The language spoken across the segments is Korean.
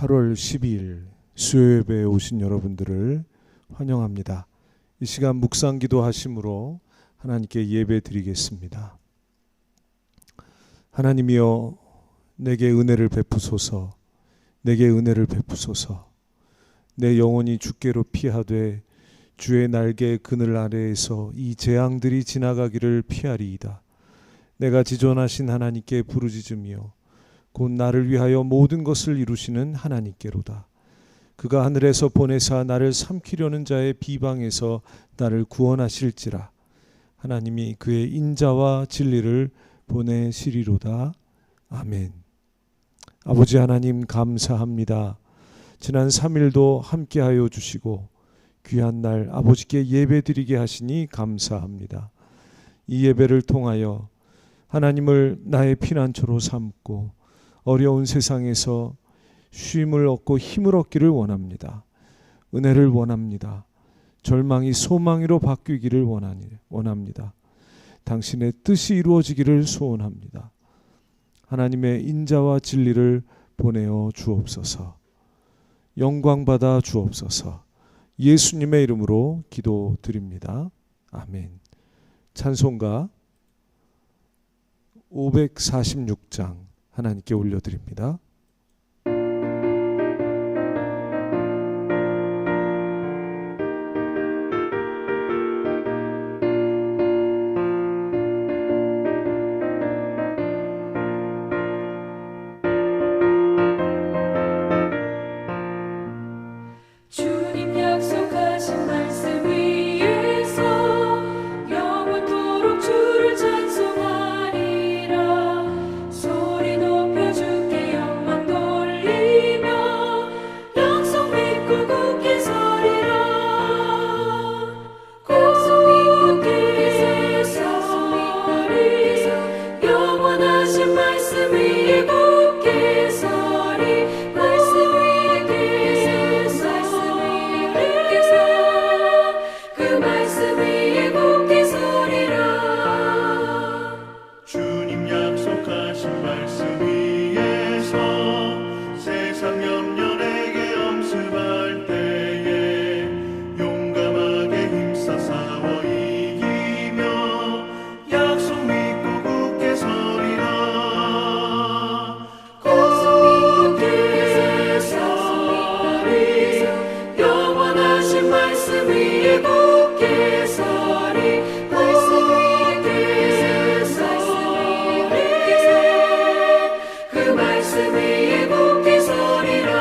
8월 12일 수요예배에 오신 여러분들을 환영합니다. 이 시간 묵상 기도하심으로 하나님께 예배 드리겠습니다. 하나님이여, 내게 은혜를 베푸소서. 내게 은혜를 베푸소서. 내 영혼이 주께로 피하되 주의 날개 그늘 아래에서 이 재앙들이 지나가기를 피하리이다. 내가 지존하신 하나님께 부르짖으며 곧 나를 위하여 모든 것을 이루시는 하나님께로다. 그가 하늘에서 보내사 나를 삼키려는 자의 비방에서 나를 구원하실지라. 하나님이 그의 인자와 진리를 보내시리로다. 아멘. 아버지 하나님, 감사합니다. 지난 3일도 함께하여 주시고 귀한 날 아버지께 예배드리게 하시니 감사합니다. 이 예배를 통하여 하나님을 나의 피난처로 삼고 어려운 세상에서 쉼을 얻고 힘을 얻기를 원합니다. 은혜를 원합니다. 절망이 소망으로 바뀌기를 원합니다. 당신의 뜻이 이루어지기를 소원합니다. 하나님의 인자와 진리를 보내어 주옵소서. 영광받아 주옵소서. 예수님의 이름으로 기도드립니다. 아멘. 찬송가 546장 하나님께 올려드립니다. 주님 약속하신 말씀 위에서 영원토록 주를 찬송하리라. 소리 높여 주께 영광 돌리며 약속 믿고 굳게 서리라. 굳게 서리 영원하신 말씀 위에 굳게 서리. 말씀 위에 그 말씀 위에 굳게 서리라. 주님 약속하신 말씀 위에서 세상 염려 내게 엄습할 때에 용감하게 힘써 싸워 이기며 약속 믿고 굳게 서리라. 굳게 서리 영원하신 말씀 위에 굳게 서리. 말씀 위에 서리 그 말씀 위에 굳게 서리라.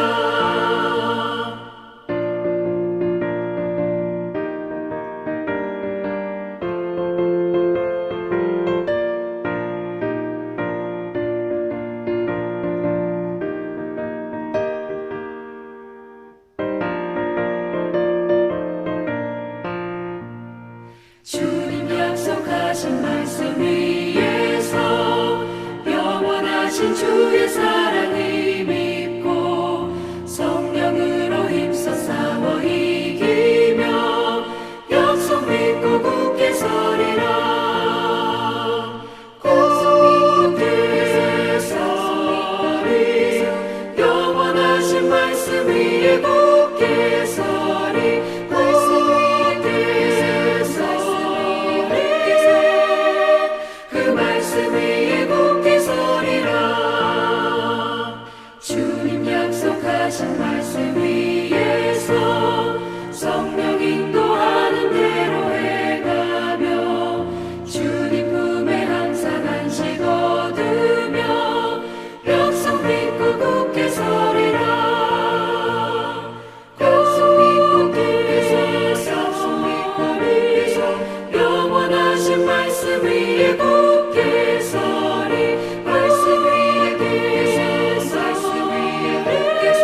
주님 약속하신 말씀 위에서 영원하신 주의 사랑을 믿고 성령으로 힘써 싸워 이기며 약속 믿고 굳게 서리라. 굳게 서리 영원하신 말씀 위에 굳게 서리. 말씀 위에 서리 그 말씀 위에 굳게 서리라. 주님 약속하신 말씀 위에서 성령 인도하는 대로 해가며 주님 품에 항상 안식 얻으며 약속 믿고 굳게 서리라. 약속 믿고 굳게 서리 영원하신 말씀 위에 굳게 서리. 말씀 위에 굳게 서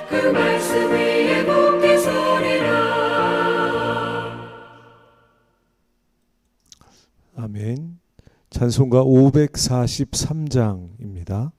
그 말씀 위에 굳게 서리라. 아멘. 찬송가 543장입니다.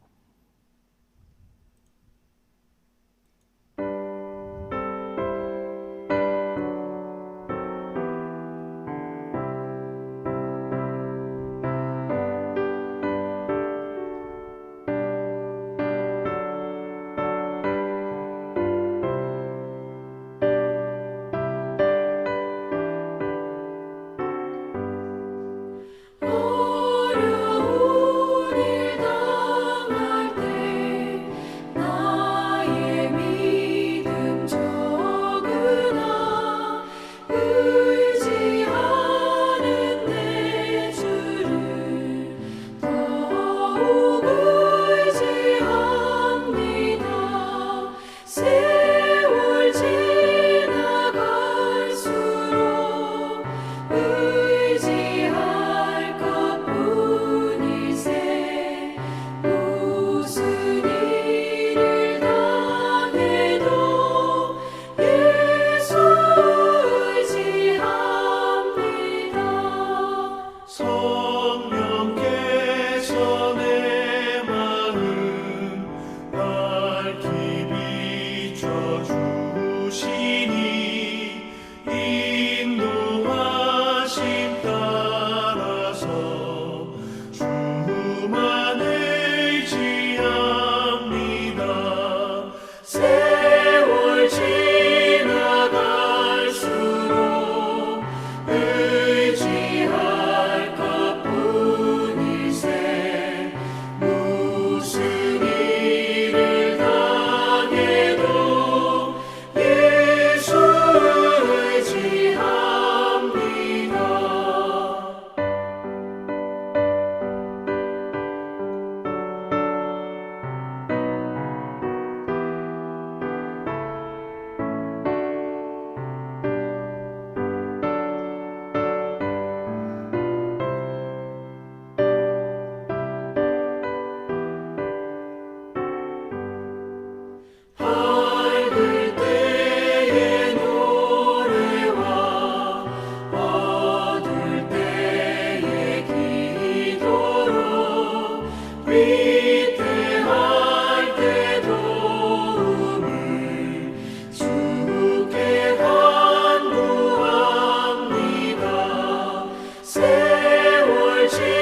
세월 지나갈수록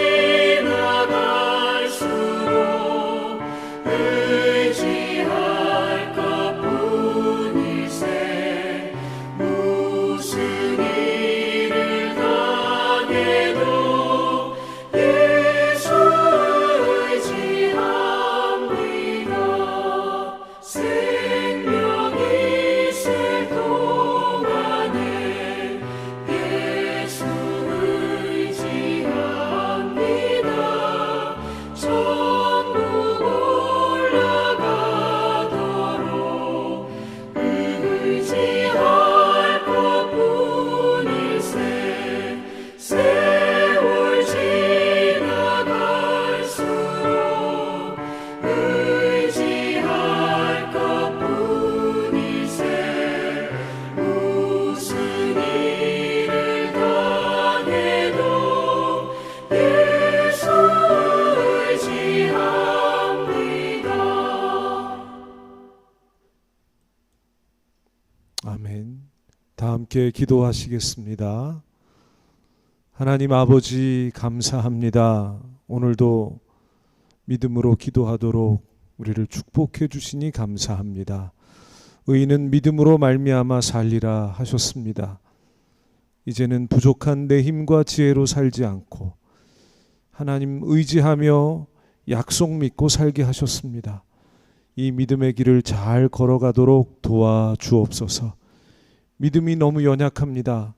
의지할 것뿐일세. 무슨 일을 당해도 예수 의지합니다. 생명이 있을 동안에 예수 의지합니다. 천국 올라가도록 의지할 것뿐일세. 세월 지나갈수록 의지할 것뿐일세. 무슨 일을 당해도 예수 의지합니다. 아멘. 다 함께 기도하시겠습니다. 하나님 아버지 감사합니다. 오늘도 믿음으로 기도하도록 우리를 축복해 주시니 감사합니다. 의인은 믿음으로 말미암아 살리라 하셨습니다. 이제는 부족한 내 힘과 지혜로 살지 않고 하나님 의지하며 약속 믿고 살게 하셨습니다. 이 믿음의 길을 잘 걸어가도록 도와주옵소서. 믿음이 너무 연약합니다.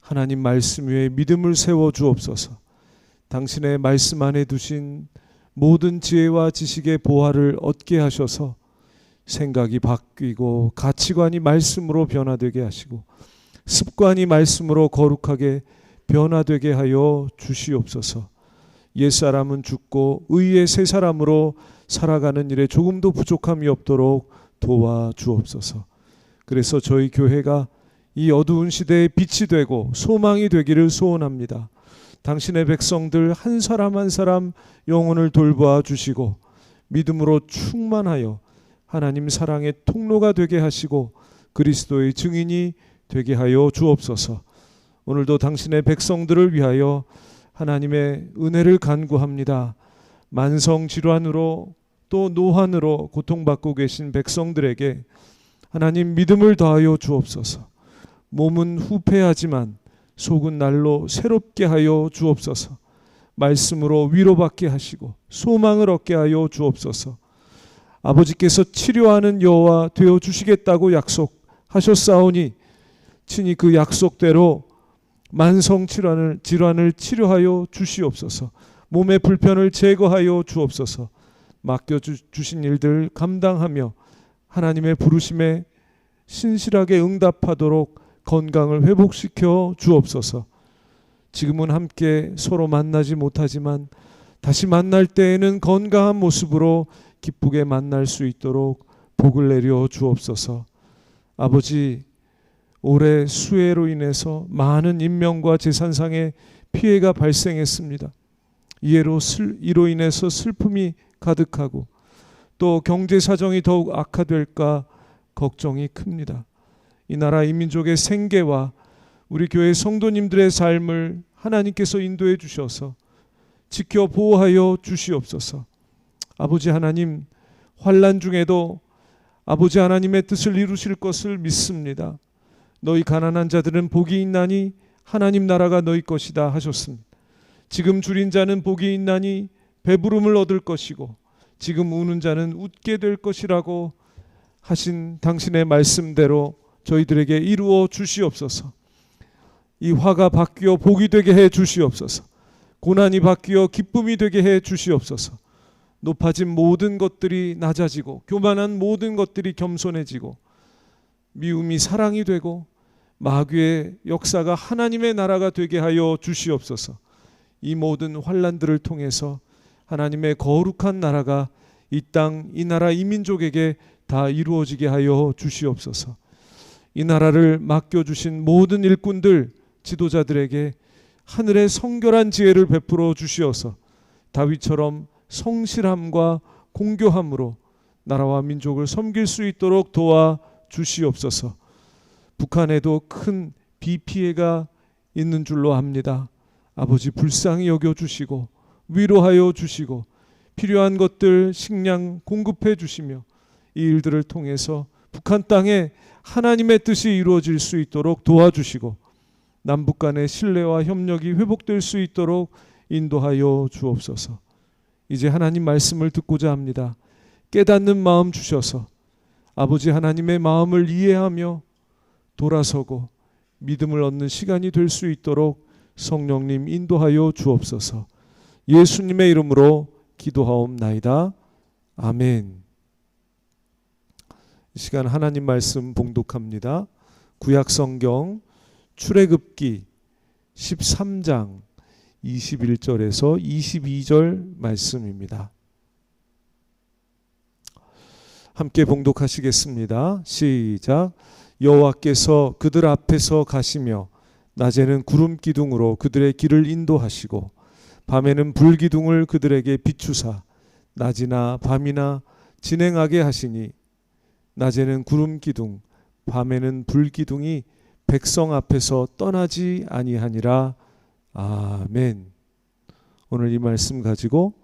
하나님 말씀 위에 믿음을 세워주옵소서. 당신의 말씀 안에 두신 모든 지혜와 지식의 보화를 얻게 하셔서 생각이 바뀌고 가치관이 말씀으로 변화되게 하시고 습관이 말씀으로 거룩하게 변화되게 하여 주시옵소서. 옛사람은 죽고 의의 새 사람으로 살아가는 일에 조금도 부족함이 없도록 도와주옵소서. 그래서 저희 교회가 이 어두운 시대에 빛이 되고 소망이 되기를 소원합니다. 당신의 백성들 한 사람 한 사람 영혼을 돌보아 주시고 믿음으로 충만하여 하나님 사랑의 통로가 되게 하시고 그리스도의 증인이 되게 하여 주옵소서. 오늘도 당신의 백성들을 위하여 하나님의 은혜를 간구합니다. 만성질환으로 또 노환으로 고통받고 계신 백성들에게 하나님 믿음을 더하여 주옵소서. 몸은 후패하지만 속은 날로 새롭게 하여 주옵소서. 말씀으로 위로받게 하시고 소망을 얻게 하여 주옵소서. 아버지께서 치료하는 여호와 되어 주시겠다고 약속하셨사오니 친히 그 약속대로 만성 질환을 치료하여 주시옵소서. 몸의 불편을 제거하여 주옵소서. 맡겨주신 일들 감당하며 하나님의 부르심에 신실하게 응답하도록 건강을 회복시켜 주옵소서. 지금은 함께 서로 만나지 못하지만 다시 만날 때에는 건강한 모습으로 기쁘게 만날 수 있도록 복을 내려 주옵소서. 아버지, 올해 수해로 인해서 많은 인명과 재산상의 피해가 발생했습니다. 이로 인해서 슬픔이 가득하고 또 경제 사정이 더욱 악화될까 걱정이 큽니다. 이 나라 이 민족의 생계와 우리 교회 성도님들의 삶을 하나님께서 인도해 주셔서 지켜 보호하여 주시옵소서. 아버지 하나님, 환난 중에도 아버지 하나님의 뜻을 이루실 것을 믿습니다. 너희 가난한 자들은 복이 있나니 하나님 나라가 너희 것이다 하셨습니다. 지금 줄인 자는 복이 있나니 배부름을 얻을 것이고 지금 우는 자는 웃게 될 것이라고 하신 당신의 말씀대로 저희들에게 이루어 주시옵소서. 이 화가 바뀌어 복이 되게 해 주시옵소서. 고난이 바뀌어 기쁨이 되게 해 주시옵소서. 높아진 모든 것들이 낮아지고 교만한 모든 것들이 겸손해지고 미움이 사랑이 되고 마귀의 역사가 하나님의 나라가 되게 하여 주시옵소서. 이 모든 환난들을 통해서 하나님의 거룩한 나라가 이 땅, 이 나라, 이 민족에게 다 이루어지게 하여 주시옵소서. 이 나라를 맡겨주신 모든 일꾼들, 지도자들에게 하늘의 성결한 지혜를 베풀어 주시어서 다윗처럼 성실함과 공교함으로 나라와 민족을 섬길 수 있도록 도와 주시옵소서. 북한에도 큰 비 피해가 있는 줄로 압니다. 아버지 불쌍히 여겨주시고 위로하여 주시고 필요한 것들 식량 공급해 주시며 이 일들을 통해서 북한 땅에 하나님의 뜻이 이루어질 수 있도록 도와주시고 남북 간의 신뢰와 협력이 회복될 수 있도록 인도하여 주옵소서. 이제 하나님 말씀을 듣고자 합니다. 깨닫는 마음 주셔서 아버지 하나님의 마음을 이해하며 돌아서고 믿음을 얻는 시간이 될 수 있도록 성령님 인도하여 주옵소서. 예수님의 이름으로 기도하옵나이다. 아멘. 이 시간 하나님 말씀 봉독합니다. 구약성경 출애굽기 13장 21절에서 22절 말씀입니다. 함께 봉독하시겠습니다. 시작. 여호와께서 그들 앞에서 가시며 낮에는 구름 기둥으로 그들의 길을 인도하시고 밤에는 불 기둥을 그들에게 비추사 낮이나 밤이나 진행하게 하시니 낮에는 구름 기둥 밤에는 불 기둥이 백성 앞에서 떠나지 아니하니라. 아멘. 오늘 이 말씀 가지고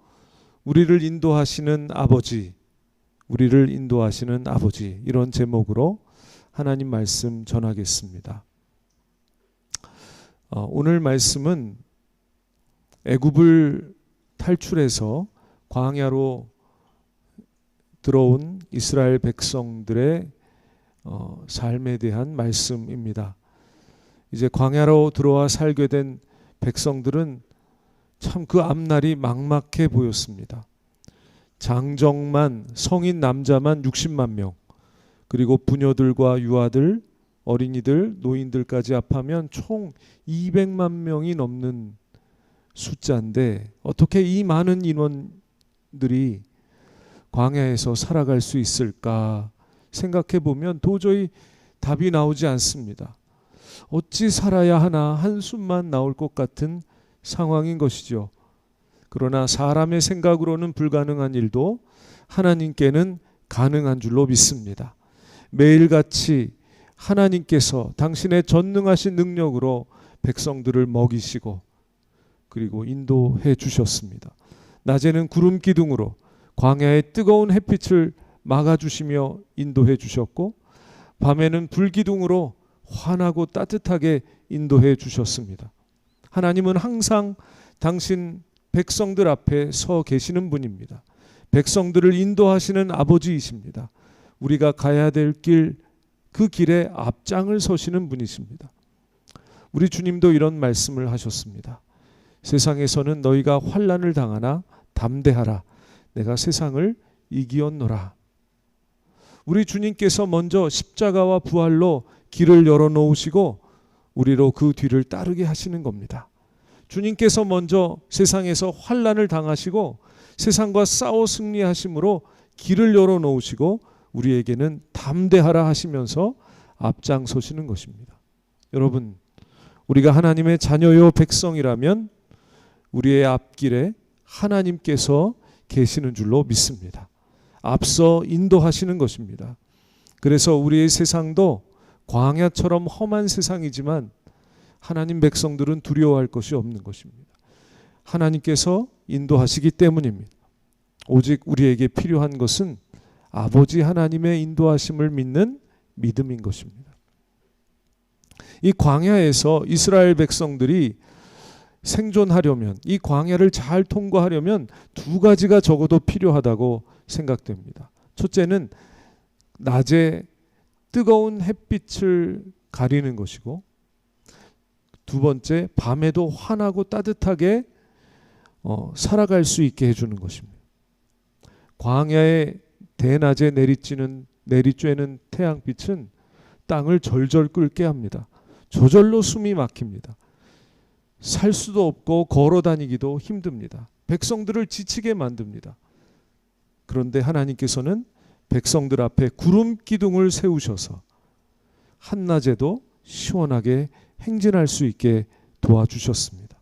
우리를 인도하시는 아버지, 우리를 인도하시는 아버지, 이런 제목으로 하나님 말씀 전하겠습니다. 오늘 말씀은 애굽을 탈출해서 광야로 들어온 이스라엘 백성들의 삶에 대한 말씀입니다. 이제 광야로 들어와 살게 된 백성들은 참 그 앞날이 막막해 보였습니다. 장정만 성인 남자만 60만 명, 그리고 부녀들과 유아들, 어린이들, 노인들까지 합하면 총 200만 명이 넘는 숫자인데 어떻게 이 많은 인원들이 광야에서 살아갈 수 있을까 생각해 보면 도저히 답이 나오지 않습니다. 어찌 살아야 하나 한숨만 나올 것 같은 상황인 것이죠. 그러나 사람의 생각으로는 불가능한 일도 하나님께는 가능한 줄로 믿습니다. 매일같이 하나님께서 당신의 전능하신 능력으로 백성들을 먹이시고 그리고 인도해 주셨습니다. 낮에는 구름 기둥으로 광야의 뜨거운 햇빛을 막아주시며 인도해 주셨고 밤에는 불 기둥으로 환하고 따뜻하게 인도해 주셨습니다. 하나님은 항상 당신 백성들 앞에 서 계시는 분입니다. 백성들을 인도하시는 아버지이십니다. 우리가 가야 될 길, 그 길에 앞장을 서시는 분이십니다. 우리 주님도 이런 말씀을 하셨습니다. 세상에서는 너희가 환난을 당하나 담대하라. 내가 세상을 이기었노라. 우리 주님께서 먼저 십자가와 부활로 길을 열어놓으시고 우리로 그 뒤를 따르게 하시는 겁니다. 주님께서 먼저 세상에서 환난을 당하시고 세상과 싸워 승리하심으로 길을 열어놓으시고 우리에게는 담대하라 하시면서 앞장서시는 것입니다. 여러분, 우리가 하나님의 자녀요 백성이라면 우리의 앞길에 하나님께서 계시는 줄로 믿습니다. 앞서 인도하시는 것입니다. 그래서 우리의 세상도 광야처럼 험한 세상이지만 하나님 백성들은 두려워할 것이 없는 것입니다. 하나님께서 인도하시기 때문입니다. 오직 우리에게 필요한 것은 아버지 하나님의 인도하심을 믿는 믿음인 것입니다. 이 광야에서 이스라엘 백성들이 생존하려면, 이 광야를 잘 통과하려면 두 가지가 적어도 필요하다고 생각됩니다. 첫째는 낮에 뜨거운 햇빛을 가리는 것이고, 두 번째 밤에도 환하고 따뜻하게 살아갈 수 있게 해주는 것입니다. 광야에 대낮에 내리쬐는 태양빛은 땅을 절절 끓게 합니다. 저절로 숨이 막힙니다. 살 수도 없고 걸어 다니기도 힘듭니다. 백성들을 지치게 만듭니다. 그런데 하나님께서는 백성들 앞에 구름 기둥을 세우셔서 한낮에도 시원하게 행진할 수 있게 도와주셨습니다.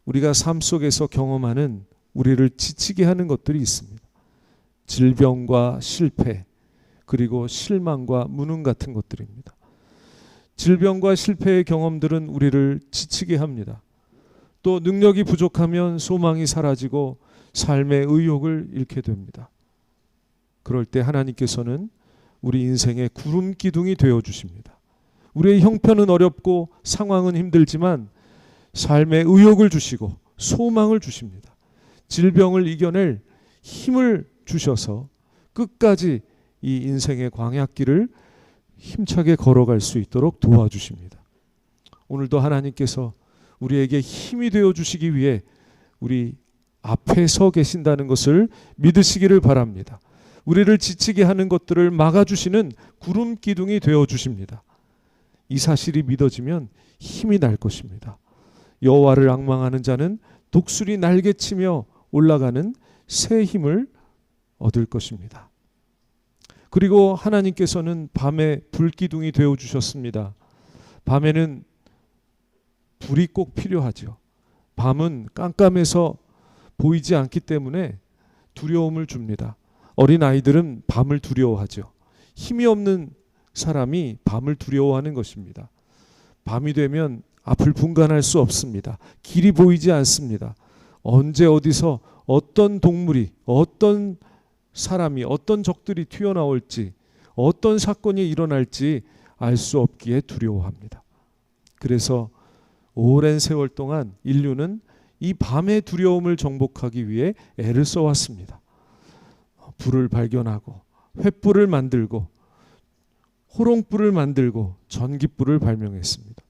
우리가 삶 속에서 경험하는 우리를 지치게 하는 것들이 있습니다. 질병과 실패, 그리고 실망과 무능 같은 것들입니다. 질병과 실패의 경험들은 우리를 지치게 합니다. 또 능력이 부족하면 소망이 사라지고 삶의 의욕을 잃게 됩니다. 그럴 때 하나님께서는 우리 인생의 구름 기둥이 되어 주십니다. 우리의 형편은 어렵고 상황은 힘들지만 삶의 의욕을 주시고 소망을 주십니다. 질병을 이겨낼 힘을 주셔서 끝까지 이 인생의 광야길을 힘차게 걸어갈 수 있도록 도와주십니다. 오늘도 하나님께서 우리에게 힘이 되어 주시기 위해 우리 앞에 서 계신다는 것을 믿으시기를 바랍니다. 우리를 지치게 하는 것들을 막아주시는 구름 기둥이 되어 주십니다. 이 사실이 믿어지면 힘이 날 것입니다. 여호와를 앙망하는 자는 독수리 날개치며 올라가는 새 힘을 얻을 것입니다. 그리고 하나님께서는 밤에 불기둥이 되어 주셨습니다. 밤에는 불이 꼭 필요하죠. 밤은 깜깜해서 보이지 않기 때문에 두려움을 줍니다. 어린 아이들은 밤을 두려워하죠. 힘이 없는 사람이 밤을 두려워하는 것입니다. 밤이 되면 앞을 분간할 수 없습니다. 길이 보이지 않습니다. 언제 어디서 어떤 동물이, 어떤 사람이, 어떤 적들이 튀어나올지, 어떤 사건이 일어날지 알 수 없기에 두려워합니다. 그래서 오랜 세월 동안 인류는 이 밤의 두려움을 정복하기 위해 애를 써왔습니다. 불을 발견하고 횃불을 만들고 호롱불을 만들고 전깃불을 발명했습니다.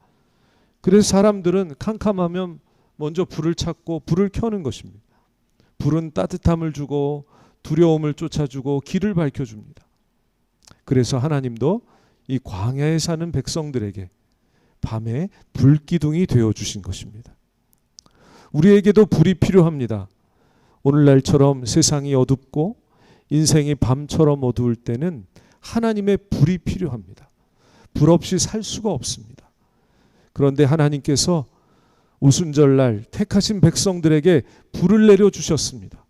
그래서 사람들은 캄캄하면 먼저 불을 찾고 불을 켜는 것입니다. 불은 따뜻함을 주고 두려움을 쫓아주고 길을 밝혀줍니다. 그래서 하나님도 이 광야에 사는 백성들에게 밤에 불기둥이 되어주신 것입니다. 우리에게도 불이 필요합니다. 오늘날처럼 세상이 어둡고 인생이 밤처럼 어두울 때는 하나님의 불이 필요합니다. 불 없이 살 수가 없습니다. 그런데 하나님께서 오순절날 택하신 백성들에게 불을 내려주셨습니다.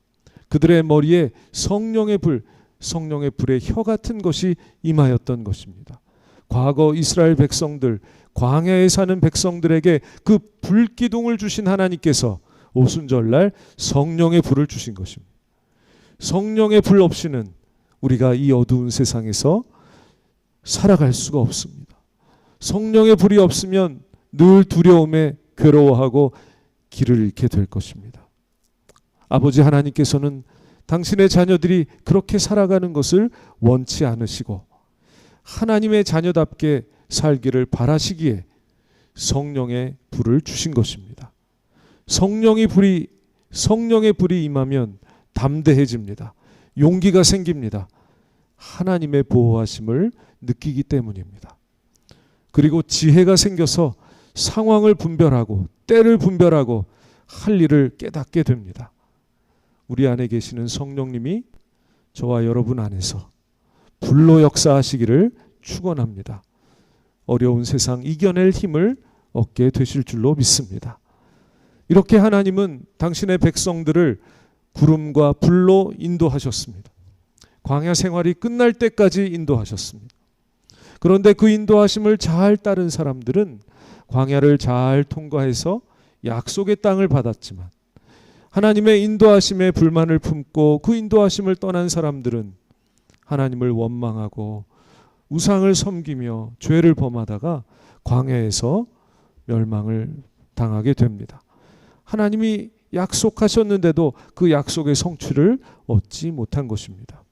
그들의 머리에 성령의 불의 혀 같은 것이 임하였던 것입니다. 과거 이스라엘 백성들, 광야에 사는 백성들에게 그 불기둥을 주신 하나님께서 오순절날 성령의 불을 주신 것입니다. 성령의 불 없이는 우리가 이 어두운 세상에서 살아갈 수가 없습니다. 성령의 불이 없으면 늘 두려움에 괴로워하고 길을 잃게 될 것입니다. 아버지 하나님께서는 당신의 자녀들이 그렇게 살아가는 것을 원치 않으시고 하나님의 자녀답게 살기를 바라시기에 성령의 불을 주신 것입니다. 성령의 불이 임하면 담대해집니다. 용기가 생깁니다. 하나님의 보호하심을 느끼기 때문입니다. 그리고 지혜가 생겨서 상황을 분별하고 때를 분별하고 할 일을 깨닫게 됩니다. 우리 안에 계시는 성령님이 저와 여러분 안에서 불로 역사하시기를 축원합니다. 어려운 세상 이겨낼 힘을 얻게 되실 줄로 믿습니다. 이렇게 하나님은 당신의 백성들을 구름과 불로 인도하셨습니다. 광야 생활이 끝날 때까지 인도하셨습니다. 그런데 그 인도하심을 잘 따른 사람들은 광야를 잘 통과해서 약속의 땅을 받았지만 하나님의 인도하심에 불만을 품고 그 인도하심을 떠난 사람들은 하나님을 원망하고 우상을 섬기며 죄를 범하다가 광야에서 멸망을 당하게 됩니다. 하나님이 약속하셨는데도 그 약속의 성취를 얻지 못한 것입니다.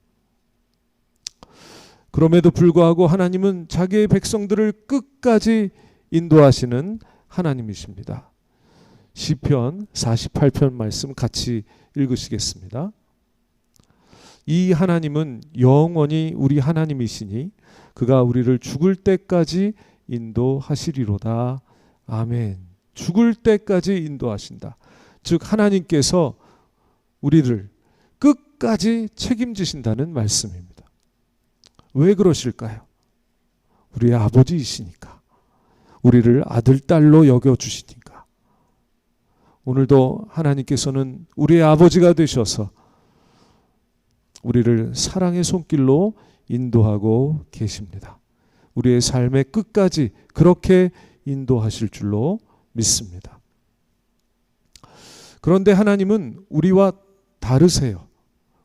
그럼에도 불구하고 하나님은 자기의 백성들을 끝까지 인도하시는 하나님이십니다. 시편 48편 말씀 같이 읽으시겠습니다. 이 하나님은 영원히 우리 하나님이시니 그가 우리를 죽을 때까지 인도하시리로다. 아멘. 죽을 때까지 인도하신다. 즉 하나님께서 우리를 끝까지 책임지신다는 말씀입니다. 왜 그러실까요? 우리의 아버지이시니까. 우리를 아들, 딸로 여겨주시니까. 오늘도 하나님께서는 우리의 아버지가 되셔서 우리를 사랑의 손길로 인도하고 계십니다. 우리의 삶의 끝까지 그렇게 인도하실 줄로 믿습니다. 그런데 하나님은 우리와 다르세요.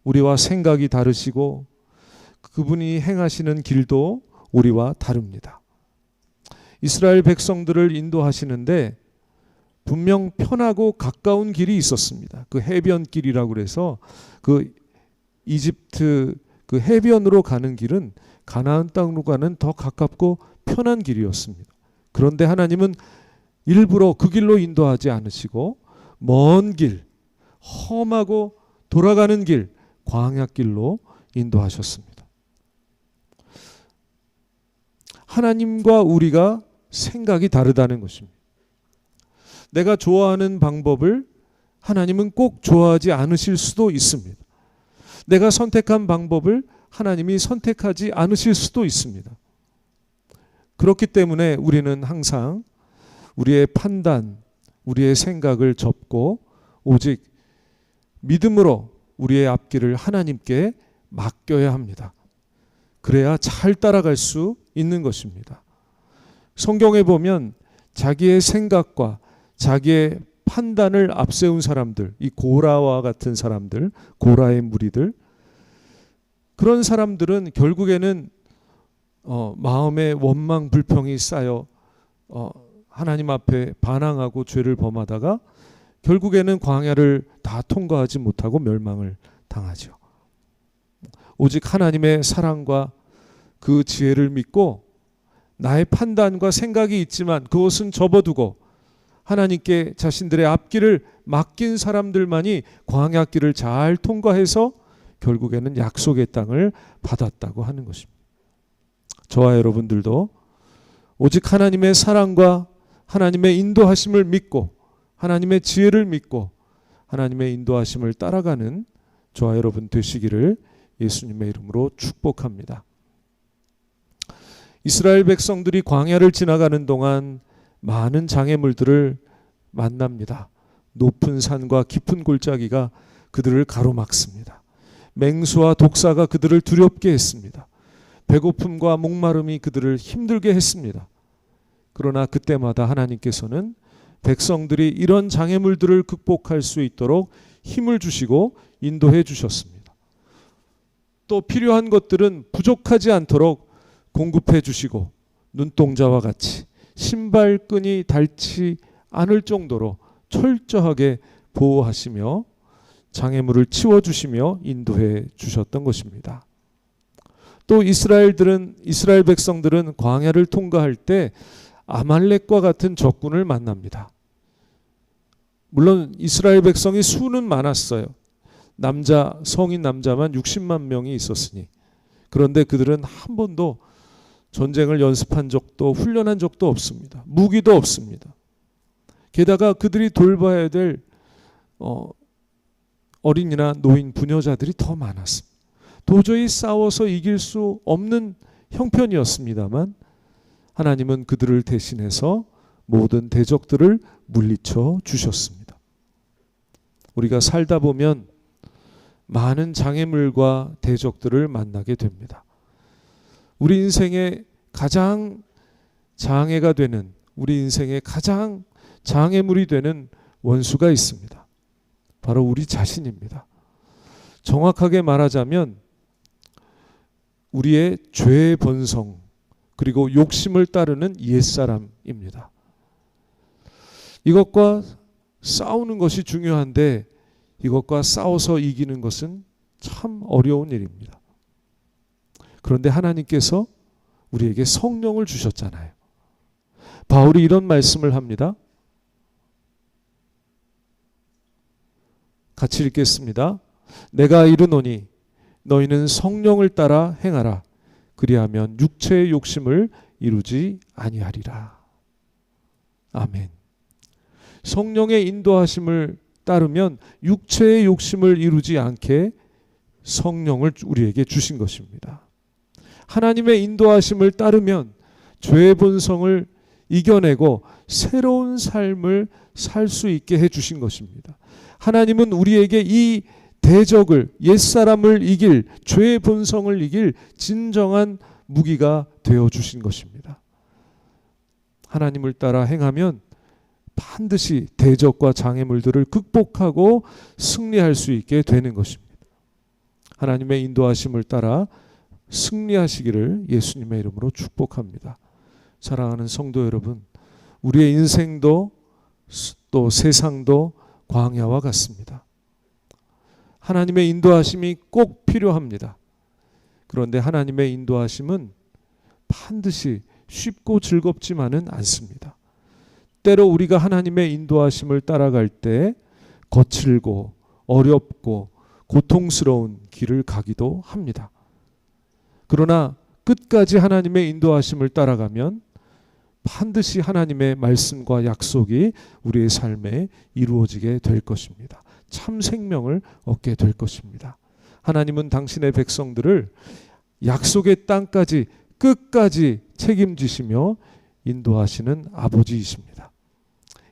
우리와 생각이 다르시고 그분이 행하시는 길도 우리와 다릅니다. 이스라엘 백성들을 인도하시는데 분명 편하고 가까운 길이 있었습니다. 그 해변길이라고 그래서 그 이집트 그 해변으로 가는 길은 가나안 땅으로 가는 더 가깝고 편한 길이었습니다. 그런데 하나님은 일부러 그 길로 인도하지 않으시고 먼 길, 험하고 돌아가는 길, 광야길로 인도하셨습니다. 하나님과 우리가 생각이 다르다는 것입니다. 내가 좋아하는 방법을 하나님은 꼭 좋아하지 않으실 수도 있습니다. 내가 선택한 방법을 하나님이 선택하지 않으실 수도 있습니다. 그렇기 때문에 우리는 항상 우리의 판단, 우리의 생각을 접고 오직 믿음으로 우리의 앞길을 하나님께 맡겨야 합니다. 그래야 잘 따라갈 수 있는 것입니다. 성경에 보면 자기의 생각과 자기의 판단을 앞세운 사람들, 이 고라와 같은 사람들, 고라의 무리들, 그런 사람들은 결국에는 마음에 원망 불평이 쌓여 하나님 앞에 반항하고 죄를 범하다가 결국에는 광야를 다 통과하지 못하고 멸망을 당하죠. 오직 하나님의 사랑과 그 지혜를 믿고 나의 판단과 생각이 있지만 그것은 접어두고 하나님께 자신들의 앞길을 맡긴 사람들만이 광야길을 잘 통과해서 결국에는 약속의 땅을 받았다고 하는 것입니다. 저와 여러분들도 오직 하나님의 사랑과 하나님의 인도하심을 믿고 하나님의 지혜를 믿고 하나님의 인도하심을 따라가는 저와 여러분 되시기를 예수님의 이름으로 축복합니다. 이스라엘 백성들이 광야를 지나가는 동안 많은 장애물들을 만납니다. 높은 산과 깊은 골짜기가 그들을 가로막습니다. 맹수와 독사가 그들을 두렵게 했습니다. 배고픔과 목마름이 그들을 힘들게 했습니다. 그러나 그때마다 하나님께서는 백성들이 이런 장애물들을 극복할 수 있도록 힘을 주시고 인도해 주셨습니다. 또 필요한 것들은 부족하지 않도록 공급해 주시고 눈동자와 같이 신발끈이 닳지 않을 정도로 철저하게 보호하시며 장애물을 치워주시며 인도해 주셨던 것입니다. 또 이스라엘 백성들은 광야를 통과할 때 아말렉과 같은 적군을 만납니다. 물론 이스라엘 백성이 수는 많았어요. 성인 남자만 60만 명이 있었으니. 그런데 그들은 한 번도 전쟁을 연습한 적도 훈련한 적도 없습니다. 무기도 없습니다. 게다가 그들이 돌봐야 될 어린이나 노인, 부녀자들이 더 많았습니다. 도저히 싸워서 이길 수 없는 형편이었습니다만 하나님은 그들을 대신해서 모든 대적들을 물리쳐 주셨습니다. 우리가 살다 보면 많은 장애물과 대적들을 만나게 됩니다. 우리 인생에 가장 장애가 되는, 우리 인생에 가장 장애물이 되는 원수가 있습니다. 바로 우리 자신입니다. 정확하게 말하자면 우리의 죄의 본성 그리고 욕심을 따르는 옛사람입니다. 이것과 싸우는 것이 중요한데 이것과 싸워서 이기는 것은 참 어려운 일입니다. 그런데 하나님께서 우리에게 성령을 주셨잖아요. 바울이 이런 말씀을 합니다. 같이 읽겠습니다. 내가 이르노니 너희는 성령을 따라 행하라. 그리하면 육체의 욕심을 이루지 아니하리라. 아멘. 성령의 인도하심을 따르면 육체의 욕심을 이루지 않게 성령을 우리에게 주신 것입니다. 하나님의 인도하심을 따르면 죄의 본성을 이겨내고 새로운 삶을 살 수 있게 해주신 것입니다. 하나님은 우리에게 이 대적을, 옛사람을 이길, 죄의 본성을 이길 진정한 무기가 되어주신 것입니다. 하나님을 따라 행하면 반드시 대적과 장애물들을 극복하고 승리할 수 있게 되는 것입니다. 하나님의 인도하심을 따라 승리하시기를 예수님의 이름으로 축복합니다. 사랑하는 성도 여러분, 우리의 인생도 또 세상도 광야와 같습니다. 하나님의 인도하심이 꼭 필요합니다. 그런데 하나님의 인도하심은 반드시 쉽고 즐겁지만은 않습니다. 때로 우리가 하나님의 인도하심을 따라갈 때 거칠고 어렵고 고통스러운 길을 가기도 합니다. 그러나 끝까지 하나님의 인도하심을 따라가면 반드시 하나님의 말씀과 약속이 우리의 삶에 이루어지게 될 것입니다. 참 생명을 얻게 될 것입니다. 하나님은 당신의 백성들을 약속의 땅까지 끝까지 책임지시며 인도하시는 아버지이십니다.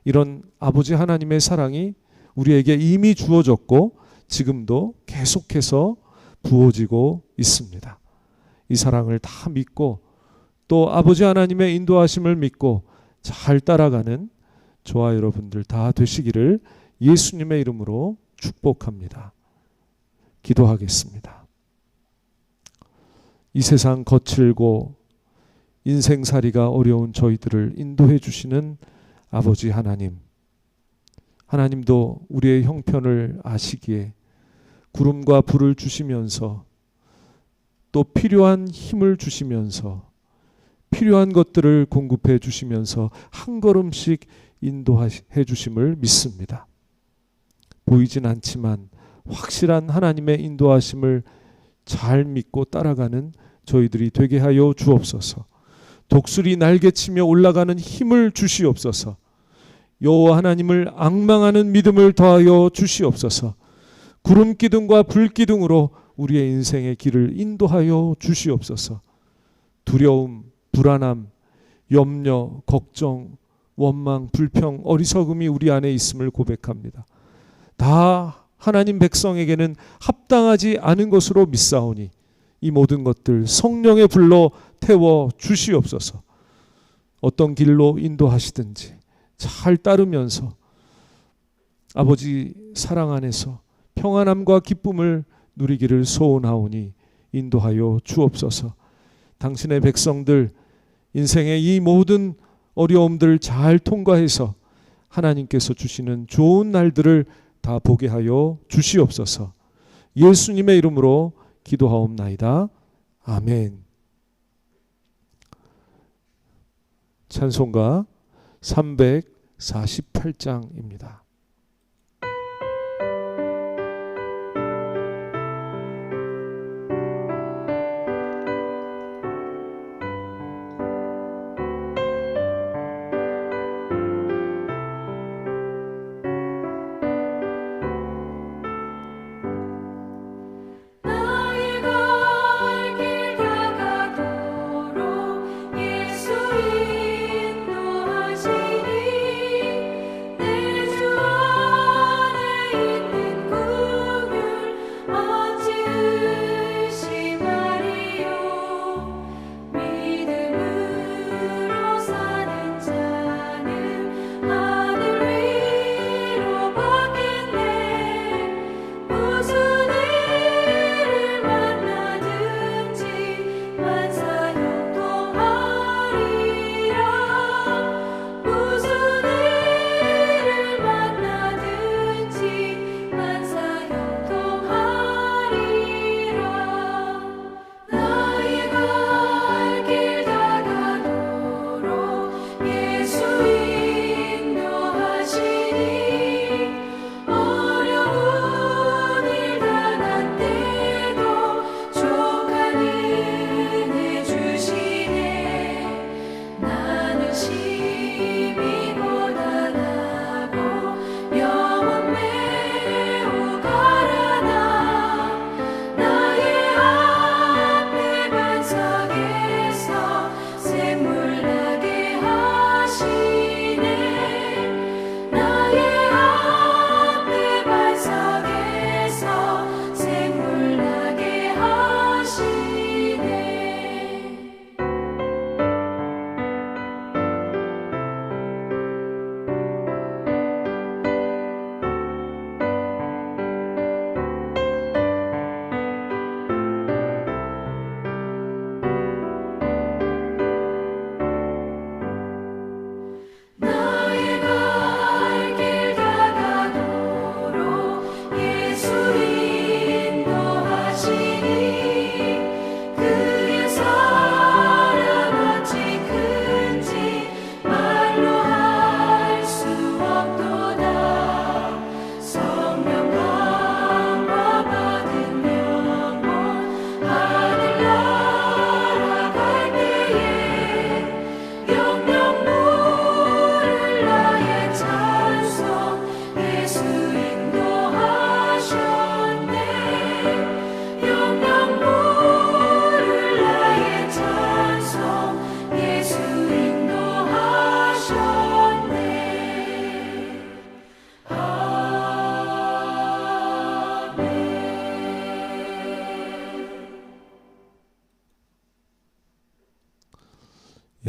이런 아버지 하나님의 사랑이 우리에게 이미 주어졌고 지금도 계속해서 부어지고 있습니다. 이 사랑을 다 믿고 또 아버지 하나님의 인도하심을 믿고 잘 따라가는 저와 여러분들 다 되시기를 예수님의 이름으로 축복합니다. 기도하겠습니다. 이 세상 거칠고 인생살이가 어려운 저희들을 인도해 주시는 아버지 하나님, 하나님도 우리의 형편을 아시기에 구름과 불을 주시면서 또 필요한 힘을 주시면서 필요한 것들을 공급해 주시면서 한 걸음씩 인도해 주심을 믿습니다. 보이진 않지만 확실한 하나님의 인도하심을 잘 믿고 따라가는 저희들이 되게 하여 주옵소서. 독수리 날개치며 올라가는 힘을 주시옵소서. 여호와 하나님을 앙망하는 믿음을 더하여 주시옵소서. 구름 기둥과 불 기둥으로 우리의 인생의 길을 인도하여 주시옵소서. 두려움, 불안함, 염려, 걱정, 원망, 불평, 어리석음이 우리 안에 있음을 고백합니다. 다 하나님 백성에게는 합당하지 않은 것으로 믿사오니 이 모든 것들 성령의 불로 태워 주시옵소서. 어떤 길로 인도하시든지 잘 따르면서 아버지 사랑 안에서 평안함과 기쁨을 누리기를 소원하오니 인도하여 주옵소서. 당신의 백성들 인생의 이 모든 어려움들을 잘 통과해서 하나님께서 주시는 좋은 날들을 다 보게 하여 주시옵소서. 예수님의 이름으로 기도하옵나이다. 아멘. 찬송가 348장입니다. 나의 갈 길 다가도록 예수 인도하시니 내 주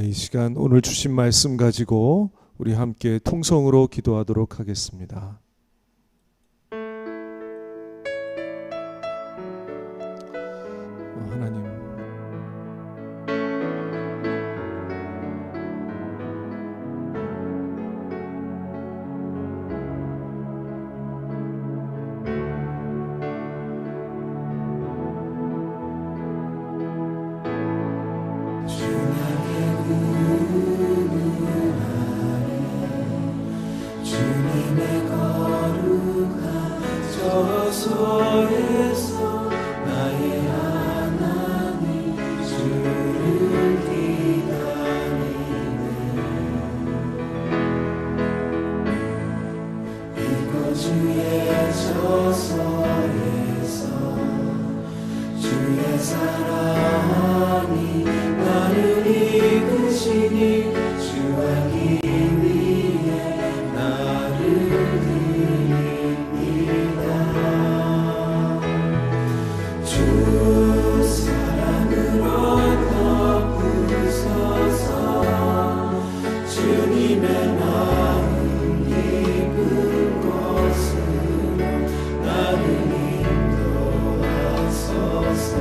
이 시간 오늘 주신 말씀 가지고 우리 함께 통성으로 기도하도록 하겠습니다. 하나님, 주님의 거룩한 저소에서 나의 하나님 주를 기다리네. 이곳 주의 저소에서 주의 사랑이 나를 이끄시니 주하기 위해 나를 드립니다. 주 사랑으로 덮으소서. 주님의 마음 깊은 곳으로 나를 인도하소서.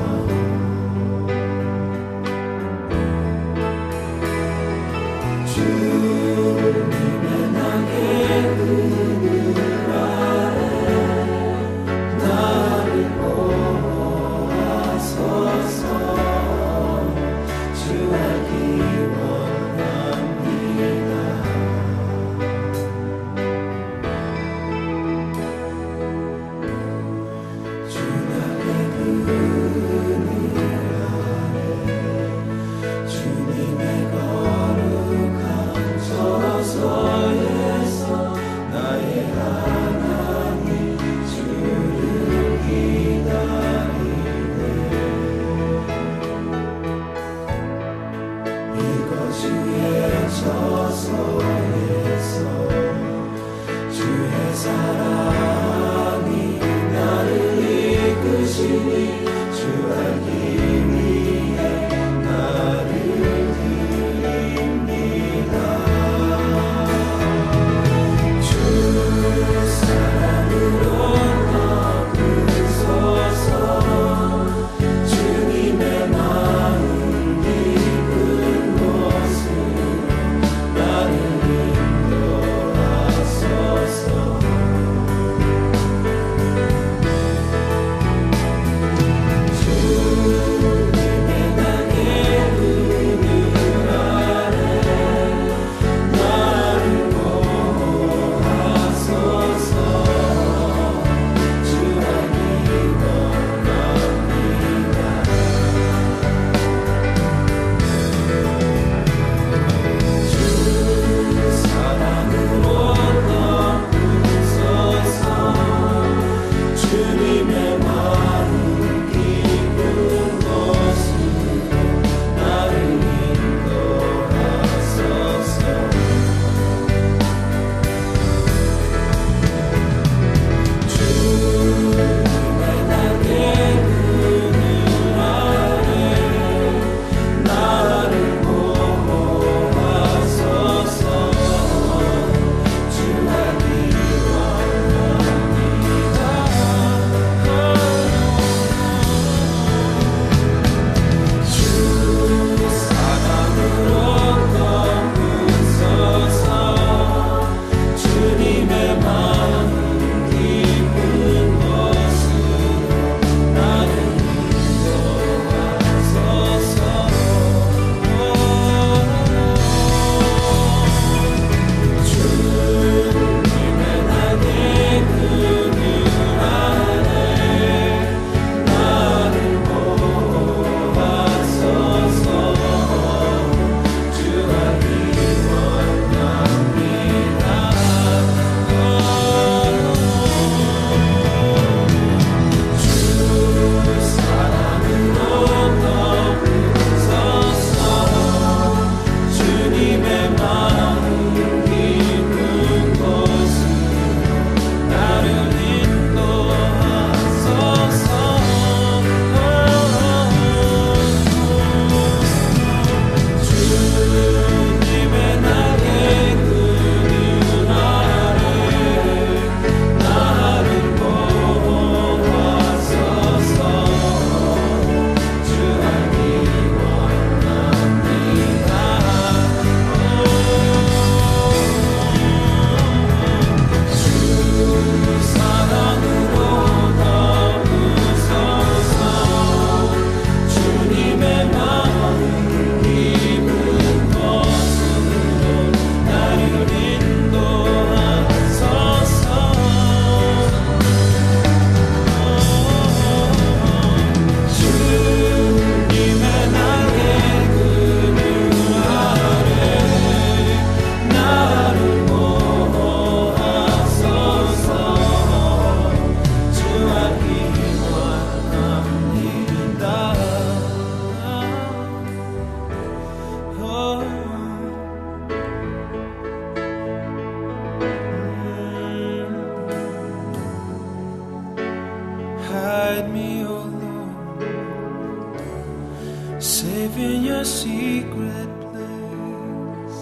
your secret place,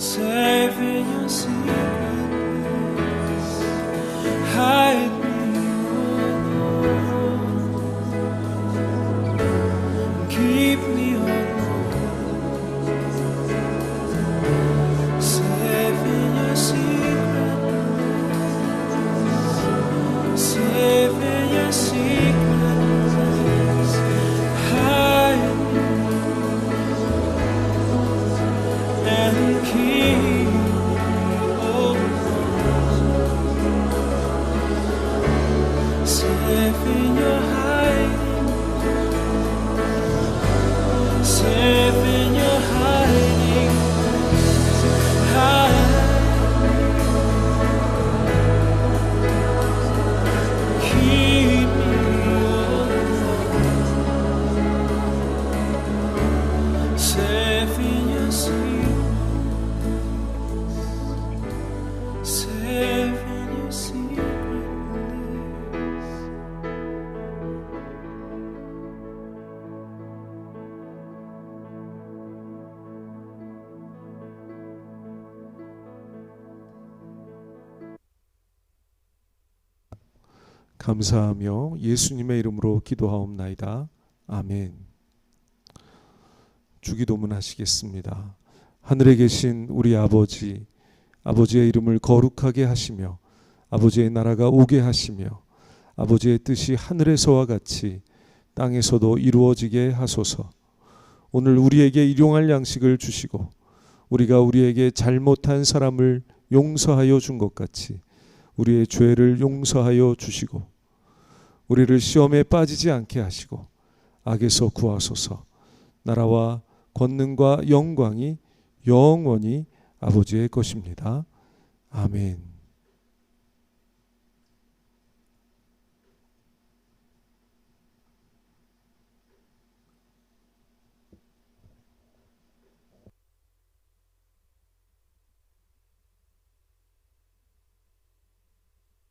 safe in your secret place, hide me, oh Lord, keep me, oh Lord, safe in your secret place, safe in your secret place, hide and keep me, oh Lord, safe in your hiding, safe in your hiding, keep me, oh Lord, safe in your secret. Safe in your secret place. 감사하며 예수님의 이름으로 기도하옵나이다. 아멘. 주기도문 하시겠습니다. 하늘에 계신 우리 아버지, 아버지의 이름을 거룩하게 하시며 아버지의 나라가 오게 하시며 아버지의 뜻이 하늘에서와 같이 땅에서도 이루어지게 하소서. 오늘 우리에게 일용할 양식을 주시고 우리가 우리에게 잘못한 사람을 용서하여 준 것 같이 우리의 죄를 용서하여 주시고 우리를 시험에 빠지지 않게 하시고 악에서 구하소서. 나라와 권능과 영광이 영원히 아버지의 것입니다. 아멘.